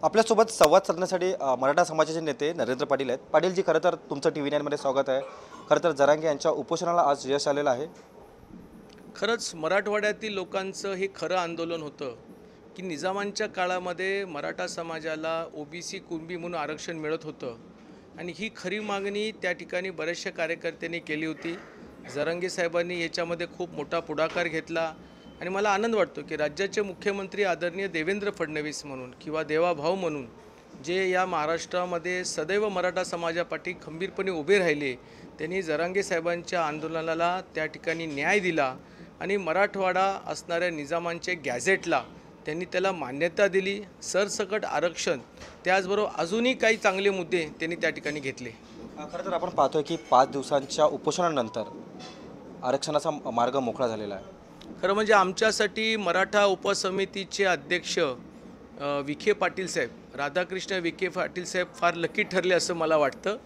आपल्यासोबत संवाद साधण्यासाठी मराठा समाजाचे नेते नरेंद्र पाटील आहेत। पाटीलजी, खरं तर तुमचं TV9 मध्ये स्वागत आहे। खरं तर जरांगे यांच्या उपोषणाला आज यश आलेलं आहे। खरंच मराठवाड्यातील लोकांचं हे खरं आंदोलन होतं की निजामांच्या काळामध्ये मराठा समाजाला ओबीसी कुणबी म्हणून आरक्षण मिळत होतं आणि ही खरी मागणी त्या ठिकाणी बऱ्याचशा कार्यकर्त्यांनी केली होती। जरांगे साहेबांनी याच्यामध्ये खूप मोठा पुढाकार घेतला आणि मला आनंद वाटतो की राज्याचे मुख्यमंत्री आदरणीय देवेंद्र फडणवीस म्हणून किंवा देवाभाऊ म्हणून जे या महाराष्ट्रामध्ये सदैव मराठा समाजापाठी खंबीरपणे उभे राहिले, त्यांनी जरांगे साहेबांच्या आंदोलनाला त्या ठिकाणी न्याय दिला आणि मराठवाडा असणाऱ्या निजामांचे गॅझेटला त्यांनी त्याला मान्यता दिली। सरसकट आरक्षण, त्याचबरोबर अजूनही काही चांगले मुद्दे त्यांनी त्या ठिकाणी घेतले। खरं तर आपण पाहतोय की 5 दिवसांच्या उपोषणानंतर आरक्षणाचा मार्ग मोकळा झालेला आहे। खरं म्हणजे आमच्यासाठी मराठा उपसमितीचे अध्यक्ष विखे पाटील साहेब, राधाकृष्ण विखे पाटील साहेब फार लकी ठरले असं मला वाटतं,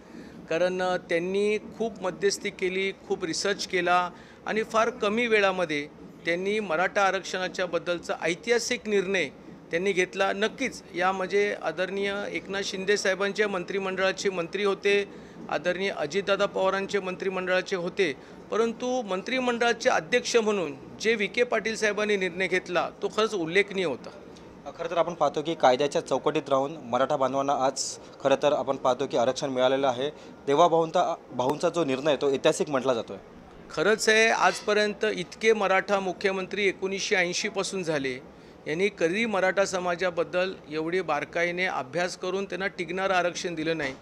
कारण त्यांनी खूप मध्यस्थी केली, खूप रिसर्च केला आणि फार कमी वेळामध्ये त्यांनी मराठा आरक्षणाच्या बद्दलचा ऐतिहासिक निर्णय त्यांनी घेतला। नक्कीच यामध्ये आदरणीय एकनाथ शिंदे साहेबांच्या मंत्रिमंडळाचे मंत्री होते, आदरणीय अजितदादा पवारांचे मंत्रिमंडळाचे होते, परंतु मंत्रिमंडळाचे अध्यक्ष म्हणून जे विखे पाटील साहेबांनी निर्णय घेतला तो खरंच उल्लेखनीय होता। खरं तर आपण पाहतो की कायद्याच्या चौकटीत राहून मराठा बांधवांना आज खरं तर आपण पाहतो की आरक्षण मिळालेलं आहे। देवाभाऊंचा जो निर्णय तो ऐतिहासिक म्हटला जातोय। खरंच आहे, आजपर्यंत इतके मराठा मुख्यमंत्री 1980 पासून झाले, यांनी कधी मराठा समाजाबद्दल एवढे बारकाईने अभ्यास करून त्यांना टिकणारं आरक्षण दिलं नाही।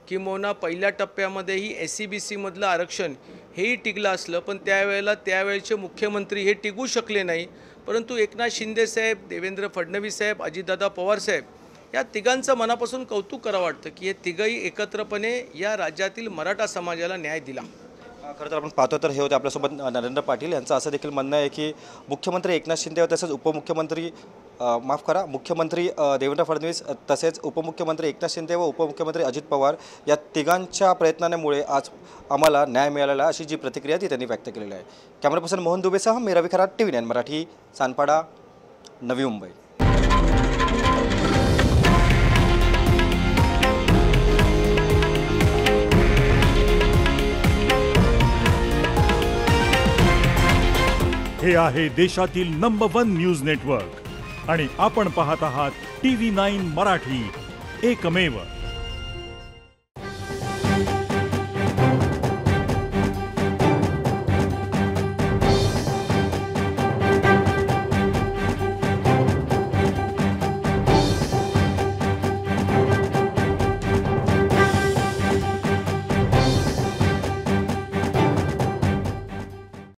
किंबहुना पहिल्या टप्प्यामध्येही SCBC मधलं आरक्षण हेही टिकलं असलं, पण त्यावेळेचे मुख्यमंत्री हे टिकू शकले नाही। परंतु एकनाथ शिंदे साहेब, देवेंद्र फडणवीस साहेब, अजितदादा पवार साहेब या तिघांचं मनापासून कौतुक करावं वाटतं की हे तिघंही एकत्रपणे या राज्यातील मराठा समाजाला न्याय दिला। खरं तर आपण पाहतो तर हे होते आपल्यासोबत नरेंद्र पाटील यांचं असं देखील म्हणणं आहे की मुख्यमंत्री एकनाथ शिंदे व तसेच मुख्यमंत्री देवेंद्र फडणवीस तसेच उपमुख्यमंत्री एकनाथ शिंदे व उपमुख्यमंत्री अजित पवार या तिघांच्या प्रयत्नांमुळे आज आम्हाला न्याय मिळालेला अशी जी प्रतिक्रिया ती त्यांनी व्यक्त केलेली आहे। कॅमेरा पर्सन मोहन दुबेसह मी रवी खरात, TV9 मराठी, सानपाडा, नवी मुंबई। हे आहे देशातील नंबर 1 न्यूज नेटवर्क आणि आपण पाहत आहात TV9 मराठी, एकमेव।